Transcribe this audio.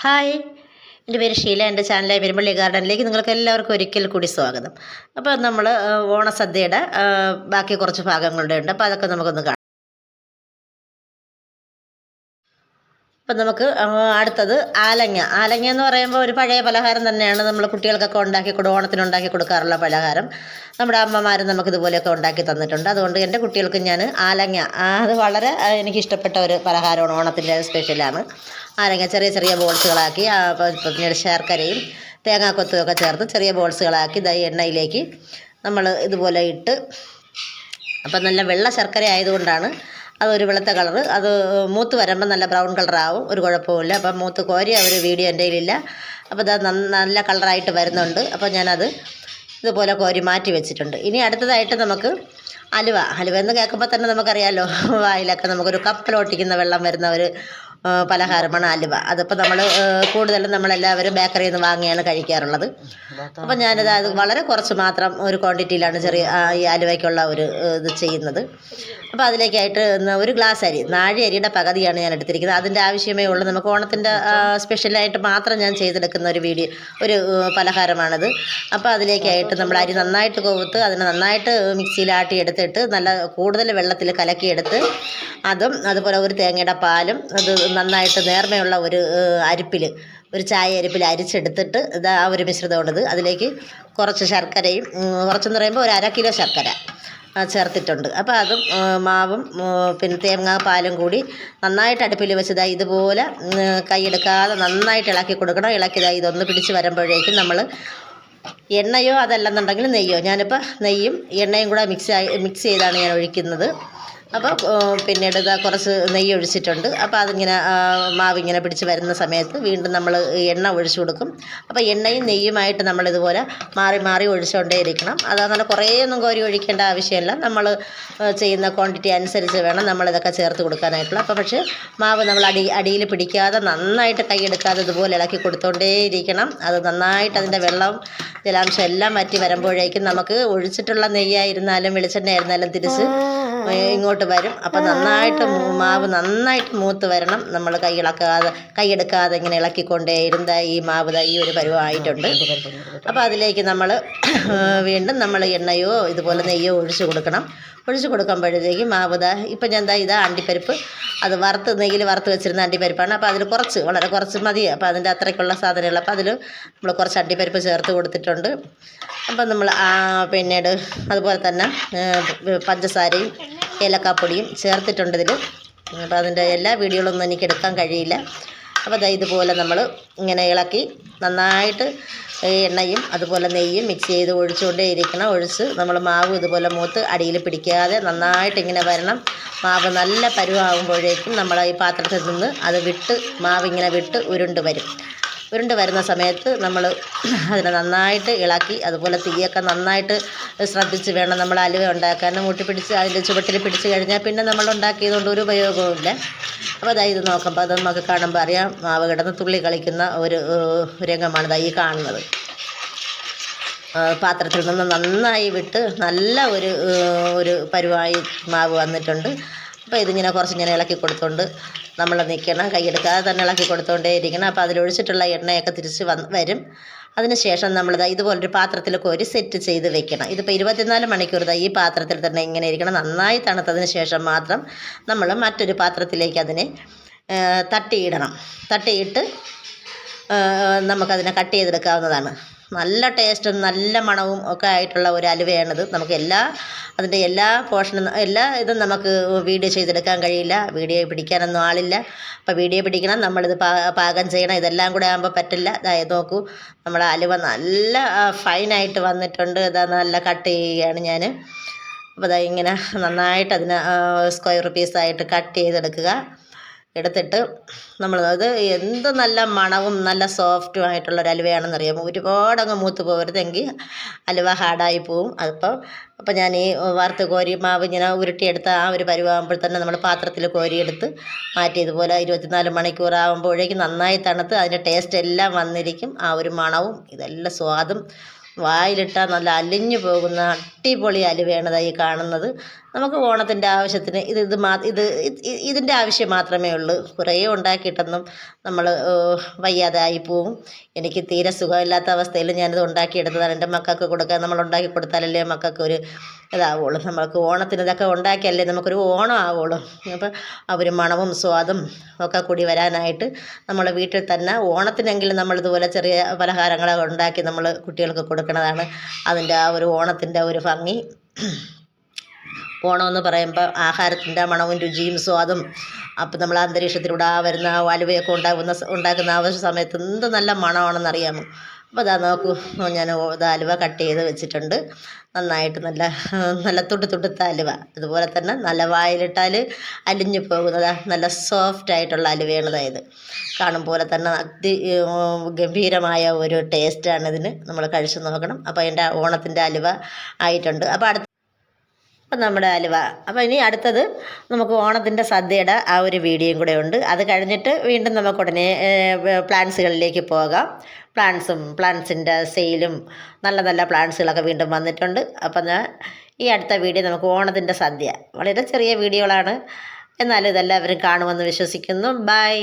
Hi, എൻ്റെ പേര് ഷീല. എൻ്റെ ചാനലായ പെരുമ്പള്ളി ഗാർഡനിലേക്ക് നിങ്ങൾക്ക് എല്ലാവർക്കും ഒരിക്കൽ കൂടി സ്വാഗതം. അപ്പോൾ നമ്മൾ ഓണസദ്യയുടെ ബാക്കി കുറച്ച് ഭാഗങ്ങളുടെ ഉണ്ട്. അപ്പോൾ അതൊക്കെ നമുക്കൊന്ന് കാണാം. അപ്പം നമുക്ക് അടുത്തത് ആലങ്ങ. ആലങ്ങ എന്ന് പറയുമ്പോൾ ഒരു പഴയ പലഹാരം തന്നെയാണ്. നമ്മൾ കുട്ടികൾക്കൊക്കെ ഓണത്തിന് ഉണ്ടാക്കി കൊടുക്കാറുള്ള പലഹാരം. നമ്മുടെ അമ്മമാർ നമുക്കിതുപോലെയൊക്കെ ഉണ്ടാക്കി തന്നിട്ടുണ്ട്. അതുകൊണ്ട് എൻ്റെ കുട്ടികൾക്ക് ഞാൻ ആലങ്ങ, അത് വളരെ എനിക്കിഷ്ടപ്പെട്ട ഒരു പലഹാരമാണ്. ഓണത്തിൻ്റെ സ്പെഷ്യലാണ് ആലങ്ങ. ചെറിയ ചെറിയ ബോൾസുകളാക്കി പിന്നീട് ശർക്കരയും തേങ്ങാക്കൊത്തും ഒക്കെ ചേർത്ത് ചെറിയ ബോൾസുകളാക്കി എണ്ണയിലേക്ക് നമ്മൾ ഇതുപോലെ ഇട്ട്, അപ്പം നല്ല വെള്ള ശർക്കര ആയതുകൊണ്ടാണ് അതൊരു വെളുത്ത കളറ്. അത് മൂത്ത് വരുമ്പോൾ നല്ല ബ്രൗൺ കളറാവും, ഒരു കുഴപ്പമില്ല. അപ്പം മൂത്ത് കോരിയ ഒരു വീഡിയോ എൻ്റെ കയ്യിലില്ല. അപ്പോൾ അത് നല്ല കളറായിട്ട് വരുന്നുണ്ട്. അപ്പോൾ ഞാനത് ഇതുപോലെ കോരി മാറ്റി വെച്ചിട്ടുണ്ട്. ഇനി അടുത്തതായിട്ട് നമുക്ക് ഹലുവ എന്ന് കേൾക്കുമ്പോൾ തന്നെ നമുക്കറിയാമല്ലോ, വായിലൊക്കെ നമുക്കൊരു കപ്പലോട്ടിക്കുന്ന വെള്ളം വരുന്ന ഒരു പലഹാരമാണ് ഹലുവ. അതിപ്പോൾ നമ്മൾ കൂടുതലും നമ്മളെല്ലാവരും ബേക്കറിയിൽ നിന്ന് വാങ്ങിയാണ് കഴിക്കാറുള്ളത്. അപ്പം ഞാനിത് അത് വളരെ കുറച്ച് മാത്രം ഒരു ക്വാണ്ടിറ്റിയിലാണ് ഈ ഹലുവയ്ക്കുള്ള ഒരു ഇത് ചെയ്യുന്നത്. അപ്പോൾ അതിലേക്കായിട്ട് ഒരു ഗ്ലാസ് അരി, നാഴി അരിയുടെ പകുതിയാണ് ഞാൻ എടുത്തിരിക്കുന്നത്. അതിൻ്റെ ആവശ്യമേ ഉള്ളൂ. നമുക്ക് ഓണത്തിൻ്റെ സ്പെഷ്യലായിട്ട് മാത്രം ഞാൻ ചെയ്തെടുക്കുന്ന ഒരു പലഹാരമാണിത്. അപ്പോൾ അതിലേക്കായിട്ട് നമ്മൾ അരി നന്നായിട്ട് കൊവുത്ത് അതിനെ നന്നായിട്ട് മിക്സിയിലാട്ടി എടുത്തിട്ട് നല്ല കൂടുതൽ വെള്ളത്തിൽ കലക്കിയെടുത്ത് അതുപോലെ ഒരു തേങ്ങയുടെ പാലും അത് നന്നായിട്ട് നേർമയുള്ള ഒരു ചായ അരിപ്പിൽ അരിച്ചെടുത്തിട്ട് ആ ഒരു മിശ്രിതമാണിത്. അതിലേക്ക് കുറച്ച് ശർക്കരയും, കുറച്ചെന്ന് പറയുമ്പോൾ ഒരു 1/2 കിലോ ശർക്കര ചേർത്തിട്ടുണ്ട്. അപ്പോൾ അതും മാവും പിന്നെ തേങ്ങാപ്പാലും കൂടി നന്നായിട്ട് അടുപ്പിൽ വെച്ചത് ഇതുപോലെ കൈയെടുക്കാതെ നന്നായിട്ട് ഇളക്കി കൊടുക്കണം. ഇതൊന്ന് പിടിച്ച് വരുമ്പോഴേക്കും നമ്മൾ എണ്ണയോ അതല്ലെന്നുണ്ടെങ്കിൽ നെയ്യോ, ഞാനിപ്പോൾ നെയ്യും എണ്ണയും കൂടെ മിക്സ് ചെയ്താണ് ഞാൻ ഒഴിക്കുന്നത്. അപ്പോൾ പിന്നീട് കുറച്ച് നെയ്യ് ഒഴിച്ചിട്ടുണ്ട്. അപ്പോൾ അതിങ്ങനെ മാവിങ്ങനെ പിടിച്ച് വരുന്ന സമയത്ത് വീണ്ടും നമ്മൾ എണ്ണ ഒഴിച്ചു കൊടുക്കും. അപ്പോൾ എണ്ണയും നെയ്യുമായിട്ട് നമ്മളിതുപോലെ മാറി മാറി ഒഴിച്ചുകൊണ്ടേ ഇരിക്കണം. അതങ്ങനെ കുറേയൊന്നും കോരി ഒഴിക്കേണ്ട ആവശ്യമില്ല. നമ്മൾ ചെയ്യുന്ന ക്വാണ്ടിറ്റി അനുസരിച്ച് വേണം നമ്മളിതൊക്കെ ചേർത്ത് കൊടുക്കാനായിട്ടുള്ള. അപ്പോൾ പക്ഷേ മാവ് നമ്മൾ അടിയിൽ പിടിക്കാതെ നന്നായിട്ട് കൈയെടുക്കാതെ ഇതുപോലെ ഇളക്കി കൊടുത്തോണ്ടേ ഇരിക്കണം. അത് നന്നായിട്ട് അതിൻ്റെ വെള്ളം ജലാംശം എല്ലാം വറ്റി വരുമ്പോഴേക്കും നമുക്ക് ഒഴിച്ചിട്ടുള്ള നെയ്യായിരുന്നാലും വെളിച്ചെണ്ണ ആയിരുന്നാലും തിരിച്ച് ഇങ്ങോട്ട് വരും. അപ്പം മാവ് നന്നായിട്ട് മൂത്ത് വരണം. നമ്മൾ കൈയെടുക്കാതെ ഇങ്ങനെ ഇളക്കിക്കൊണ്ടേ ഇരുന്ന ഈ മാവ് ഈ ഒരു പരുവമായിട്ടുണ്ട്. അപ്പോൾ അതിലേക്ക് നമ്മൾ വീണ്ടും നമ്മൾ എണ്ണയോ ഇതുപോലെ നെയ്യോ ഒഴിച്ച് കൊടുക്കുമ്പോഴത്തേക്കും മാവ് ഇപ്പം ഞാൻ അണ്ടിപ്പരിപ്പ് അത് നെയ്യിൽ വറുത്ത് വെച്ചിരുന്ന അണ്ടിപ്പരിപ്പാണ്. അപ്പോൾ അതിൽ വളരെ കുറച്ച് മതി. അപ്പോൾ അതിൻ്റെ അത്രയ്ക്കുള്ള സാധനങ്ങൾ. അപ്പോൾ അതിൽ നമ്മൾ കുറച്ച് അണ്ടിപ്പരിപ്പ് ചേർത്ത് കൊടുത്തിട്ടുണ്ട്. അപ്പം നമ്മൾ പിന്നീട് അതുപോലെ തന്നെ പഞ്ചസാരയും ഏലക്കാപ്പൊടിയും ചേർത്തിട്ടുണ്ട് ഇതിൽ. അപ്പോൾ അതിൻ്റെ എല്ലാ വീഡിയോകളൊന്നും എനിക്ക് എടുക്കാൻ കഴിയില്ല. അപ്പോൾ ഇതുപോലെ നമ്മൾ ഇങ്ങനെ ഇളക്കി നന്നായിട്ട് എണ്ണയും അതുപോലെ നെയ്യും മിക്സ് ചെയ്ത് ഒഴിച്ചുകൊണ്ടേ ഇരിക്കണം. നമ്മൾ മാവ് ഇതുപോലെ മൂത്ത് അടിയിൽ പിടിക്കാതെ നന്നായിട്ട് ഇങ്ങനെ വരണം. മാവ് നല്ല പരുവാകുമ്പോഴേക്കും നമ്മൾ ഈ പാത്രത്തിൽ നിന്ന് മാവിങ്ങനെ വിട്ട് ഉരുണ്ട് വരുന്ന സമയത്ത് നമ്മൾ അതിനെ നന്നായിട്ട് ഇളക്കി, അതുപോലെ തീയൊക്കെ നന്നായിട്ട് ശ്രദ്ധിച്ച് വേണം നമ്മൾ ഹലുവ ഉണ്ടാക്കാൻ. അതിൻ്റെ ചുവട്ടിൽ പിടിച്ച് കഴിഞ്ഞാൽ പിന്നെ നമ്മൾ ഉണ്ടാക്കിയതുകൊണ്ട് ഒരു ഉപയോഗവുമില്ല. അപ്പോൾ ഇത് നോക്കുമ്പോൾ അത് നമുക്ക് കാണുമ്പോൾ അറിയാം, മാവ് കിടന്ന് തുള്ളി കളിക്കുന്ന ഒരു രംഗമാണ് ഈ കാണുന്നത്. പാത്രത്തിൽ നിന്ന് നന്നായി വിട്ട് നല്ല ഒരു പരുവായി മാവ് വന്നിട്ടുണ്ട്. അപ്പോൾ ഇതിങ്ങനെ കുറച്ചിങ്ങനെ ഇളക്കി കൊടുത്തുകൊണ്ട് നമ്മൾ നിൽക്കണം. കൈയെടുക്കാതെ തന്നെ ഇളക്കി കൊടുത്തുകൊണ്ടേ ഇരിക്കണം. അപ്പോൾ അതിലൊഴിച്ചിട്ടുള്ള എണ്ണയൊക്കെ തിരിച്ച് വരും. അതിനുശേഷം നമ്മൾ ഇതുപോലൊരു പാത്രത്തിൽ കോരി സെറ്റ് ചെയ്ത് വെക്കണം. ഇതിപ്പോൾ 24 മണിക്കൂർ ഈ പാത്രത്തിൽ തന്നെ ഇങ്ങനെ ഇരിക്കണം. നന്നായി തണുത്തതിന് ശേഷം മാത്രം നമ്മൾ മറ്റൊരു പാത്രത്തിലേക്ക് അതിനെ തട്ടിയിട്ട് നമുക്കതിനെ കട്ട് ചെയ്തെടുക്കാവുന്നതാണ്. നല്ല ടേസ്റ്റും നല്ല മണവും ഒക്കെ ആയിട്ടുള്ള ഒരു ഹലുവയാണിത്. നമുക്ക് അതിൻ്റെ എല്ലാ ഇതും നമുക്ക് വീഡിയോ ചെയ്തെടുക്കാൻ കഴിയില്ല. വീഡിയോ പിടിക്കാനൊന്നും ആളില്ല. അപ്പോൾ വീഡിയോ പിടിക്കണം, നമ്മളിത് പാകം ചെയ്യണം. ഇതെല്ലാം കൂടെ ആകുമ്പോൾ പറ്റില്ല. നോക്കൂ, നമ്മുടെ ഹലുവ നല്ല ഫൈനായിട്ട് വന്നിട്ടുണ്ട്. നല്ല കട്ട് ചെയ്യുകയാണ് ഞാൻ. അപ്പോൾ ഇങ്ങനെ നന്നായിട്ട് അതിനെ സ്ക്വയർ പീസായിട്ട് കട്ട് എടുത്തിട്ട് അത് എന്ത് നല്ല മണവും നല്ല സോഫ്റ്റുമായിട്ടുള്ളൊരു ഹലുവയാണെന്നറിയാമോ. ഒരുപാടങ്ങ് മൂത്ത് പോകരുതെങ്കിൽ ഹലുവ ഹാർഡായി പോവും. അപ്പോൾ ഞാൻ ഈ വറുത്ത് കോരി മാവ് ഇങ്ങനെ ഉരുട്ടിയെടുത്ത ആ ഒരു പരുവാകുമ്പോൾ തന്നെ നമ്മൾ പാത്രത്തിൽ കോരിയെടുത്ത് മാറ്റി ഇതുപോലെ 24 മണിക്കൂർ ആകുമ്പോഴേക്കും നന്നായി തണുത്ത് അതിൻ്റെ ടേസ്റ്റ് എല്ലാം വന്നിരിക്കും. ആ ഒരു മണവും ഇതെല്ലാം സ്വാദും വായിലിട്ടാൽ നല്ല അലിഞ്ഞു പോകുന്ന അടിപൊളി ഹലുവയാണ് ഈ കാണുന്നത്. നമുക്ക് ഓണത്തിൻ്റെ ആവശ്യത്തിന് ഇതിൻ്റെ ആവശ്യം മാത്രമേ ഉള്ളൂ. കുറേ ഉണ്ടാക്കിയിട്ടൊന്നും നമ്മൾ വയ്യാതെ ആയിപ്പോവും. എനിക്ക് തീരെ സുഖമില്ലാത്ത അവസ്ഥയിൽ ഞാനിത് ഉണ്ടാക്കിയെടുത്തതാണ്. എൻ്റെ മക്കൾക്ക് കൊടുക്കാൻ നമ്മൾ ഉണ്ടാക്കി കൊടുത്താലല്ലേ മക്കൾക്കൊരു ഇതാവുള്ളൂ. നമുക്ക് ഓണത്തിന് ഇതൊക്കെ ഉണ്ടാക്കിയല്ലേ നമുക്കൊരു ഓണം ആവുള്ളൂ. അപ്പോൾ അവർ മണവും സ്വാദും ഒക്കെ കൂടി വരാനായിട്ട് നമ്മൾ വീട്ടിൽ തന്നെ ഓണത്തിനെങ്കിലും നമ്മളിതുപോലെ ചെറിയ പലഹാരങ്ങളൊക്കെ ഉണ്ടാക്കി നമ്മൾ കുട്ടികൾക്ക് കൊടുക്കുന്നതാണ് അതിൻ്റെ ആ ഒരു ഓണത്തിൻ്റെ ഒരു ഭംഗി. ഓണമെന്ന് പറയുമ്പോൾ ആഹാരത്തിൻ്റെ മണവും രുചിയും സ്വാദും അപ്പം നമ്മൾ അന്തരീക്ഷത്തിലൂടെ വരുന്ന അലുവയൊക്കെ ഉണ്ടാക്കുന്ന ആ ഒരു സമയത്ത് എന്ത് നല്ല മണമാണെന്നറിയാമോ. അപ്പോൾ അതാ നോക്കൂ, ഞാൻ അലുവ കട്ട് ചെയ്ത് വെച്ചിട്ടുണ്ട്. നന്നായിട്ട് നല്ല തുടുത്ത അലുവ. അതുപോലെ തന്നെ നല്ല വായിലിട്ടാൽ അലിഞ്ഞു പോകുന്നത് നല്ല സോഫ്റ്റായിട്ടുള്ള അലുവയാണ് ഇത്. കാണും പോലെ തന്നെ ഗംഭീരമായ ഒരു ടേസ്റ്റാണ് ഇതിന്. നമ്മൾ കഴിച്ചു നോക്കണം. അപ്പോൾ അതിൻ്റെ ഓണത്തിൻ്റെ അലുവ ആയിട്ടുണ്ട്. അപ്പം നമ്മുടെ അലുവ. അപ്പോൾ ഇനി അടുത്തത് നമുക്ക് ഓണത്തിൻ്റെ സദ്യയുടെ ആ ഒരു വീഡിയോയും കൂടെ ഉണ്ട്. അത് കഴിഞ്ഞിട്ട് വീണ്ടും നമുക്ക് ഉടനെ പ്ലാൻസുകളിലേക്ക് പോകാം. പ്ലാൻസിൻ്റെ സെയിലും നല്ല പ്ലാൻസുകളൊക്കെ വീണ്ടും വന്നിട്ടുണ്ട്. അപ്പം ഈ അടുത്ത വീഡിയോ നമുക്ക് ഓണത്തിൻ്റെ സദ്യ, വളരെ ചെറിയ വീഡിയോകളാണ്, എന്നാലും ഇതെല്ലാവരും കാണുമെന്ന് വിശ്വസിക്കുന്നു. ബൈ.